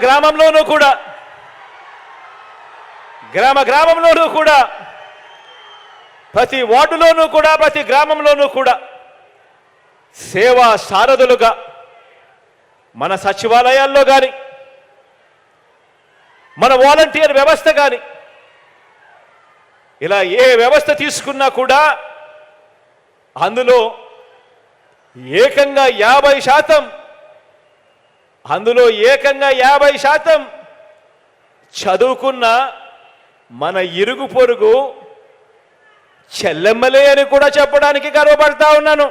గ్రామంలోనూ కూడా ప్రతి వార్డులోనూ కూడా ప్రతి గ్రామంలోనూ కూడా సేవా సారథులుగా మన సచివాలయాల్లో కానీ మన వాలంటీర్ వ్యవస్థ కానీ ఇలా ఏ వ్యవస్థ తీసుకున్నా కూడా అందులో ఏకంగా 50% చదువుకున్న మన ఇరుగు పొరుగు చెల్లెమ్మలే అని కూడా చెప్పడానికి గర్వపడతా ఉన్నాను.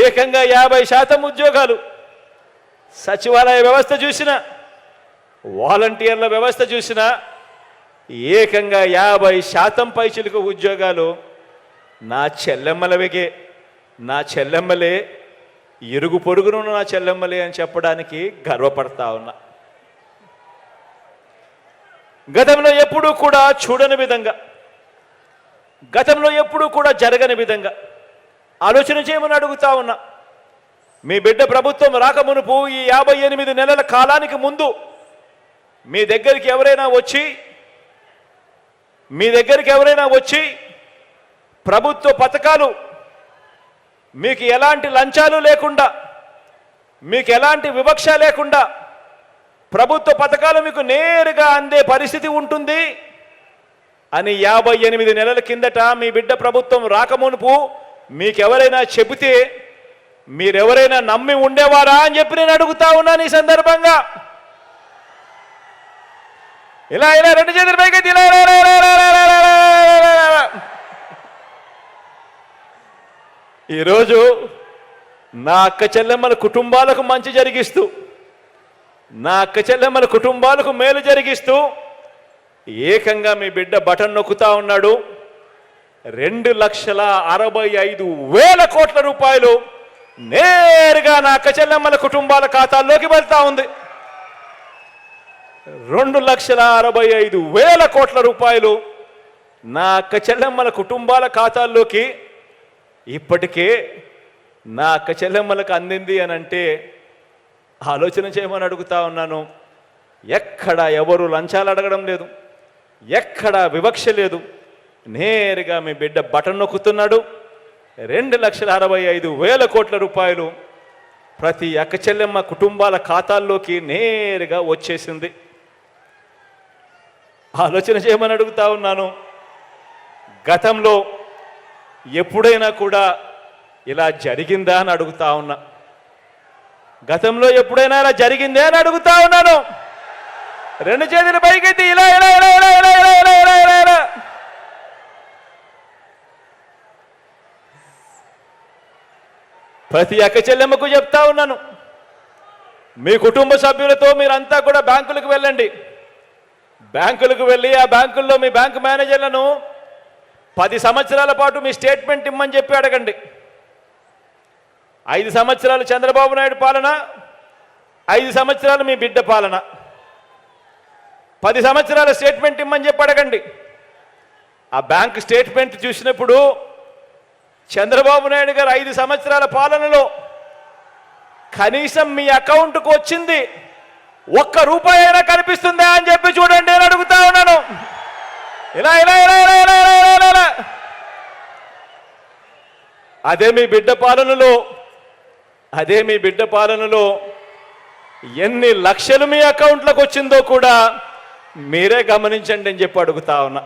ఏకంగా 50% ఉద్యోగాలు సచివాలయ వ్యవస్థ చూసినా వాలంటీర్ల వ్యవస్థ చూసినా ఏకంగా 50% పైచిలకు ఉద్యోగాలు నా చెల్లెమ్మలే ఇరుగు పొరుగును నా చెల్లెమ్మలే అని చెప్పడానికి గర్వపడతా ఉన్నా. గతంలో ఎప్పుడూ కూడా చూడని విధంగా, గతంలో ఎప్పుడూ కూడా జరగని విధంగా ఆలోచన చేయమని అడుగుతా ఉన్నా. మీ బిడ్డ ప్రభుత్వం రాకమునుపు ఈ 58 నెలల కాలానికి ముందు మీ దగ్గరికి ఎవరైనా వచ్చి ప్రభుత్వ పథకాలు మీకు ఎలాంటి లంచాలు లేకుండా, మీకు ఎలాంటి వివక్ష లేకుండా ప్రభుత్వ పథకాలు మీకు నేరుగా అందే పరిస్థితి ఉంటుంది అని 58 నెలల కిందట మీ బిడ్డ ప్రభుత్వం రాకమునుపు మీకెవరైనా చెబితే మీరెవరైనా నమ్మి ఉండేవారా అని చెప్పి నేను అడుగుతా ఉన్నాను. ఈ సందర్భంగా ఇలా రెండు చేతుల పైకి ఈరోజు నా అక్క చెల్లెమ్మల కుటుంబాలకు మంచి జరిగిస్తూ, నా అక్క చెల్లెమ్మల కుటుంబాలకు మేలు జరిగిస్తూ ఏకంగా మీ బిడ్డ బటన్ నొక్కుతా ఉన్నాడు. 2,65,000 కోట్ల రూపాయలు నేరుగా నా అక్క చెల్లెమ్మల కుటుంబాల ఖాతాల్లోకి వెళ్తా ఉంది. 2,65,000 కోట్ల రూపాయలు నా అక్క చెల్లెమ్మల కుటుంబాల ఖాతాల్లోకి ఇప్పటికే నా అక్క చెల్లెమ్మలకు అందింది అని అంటే ఆలోచన చేయమని అడుగుతా ఉన్నాను. ఎక్కడ ఎవరు లంచాలు అడగడం లేదు, ఎక్కడ వివక్ష లేదు. నేరుగా మీ బిడ్డ బటన్ నొక్కుతున్నాడు. 2,65,000 కోట్ల రూపాయలు ప్రతి అక్క చెల్లెమ్మ కుటుంబాల ఖాతాల్లోకి నేరుగా వచ్చేసింది. ఆలోచన చేయమని అడుగుతా ఉన్నాను. గతంలో ఎప్పుడైనా కూడా ఇలా జరిగిందా అని అడుగుతా ఉన్నా. గతంలో ఎప్పుడైనా ఇలా జరిగిందే అని అడుగుతా ఉన్నాను. రెండు చేతుల పైకెత్తి ఇలా ఇలా ఇలా ఇలా ఇలా ఇలా ఇలా ఇలా ఇలా ఇలా ప్రతి అక్క చెల్లెమ్మకు చెప్తా ఉన్నాను. మీ కుటుంబ సభ్యులతో మీరంతా కూడా బ్యాంకులకు వెళ్ళండి. బ్యాంకులకు వెళ్ళి ఆ బ్యాంకుల్లో మీ బ్యాంకు మేనేజర్లను 10 సంవత్సరాల పాటు మీ స్టేట్మెంట్ ఇమ్మని చెప్పి అడగండి. 5 సంవత్సరాలు చంద్రబాబు నాయుడు పాలన, 5 సంవత్సరాలు మీ బిడ్డ పాలన. 10 సంవత్సరాల స్టేట్మెంట్ ఇమ్మని చెప్పి అడగండి. ఆ బ్యాంక్ స్టేట్మెంట్ చూసినప్పుడు చంద్రబాబు నాయుడు గారు 5 సంవత్సరాల పాలనలో కనీసం మీ అకౌంట్కు వచ్చింది 1 రూపాయి అయినా కనిపిస్తుందా అని చెప్పి చూడండి అని అడుగుతా ఉన్నాను. ఇలా ఇలా ఇలా ఇలా ఇలా ఇలా ఇలా అదే మీ బిడ్డ పాలనలో ఎన్ని లక్షలు మీ అకౌంట్లకు వచ్చిందో కూడా మీరే గమనించండి అని చెప్పి అడుగుతా ఉన్నా.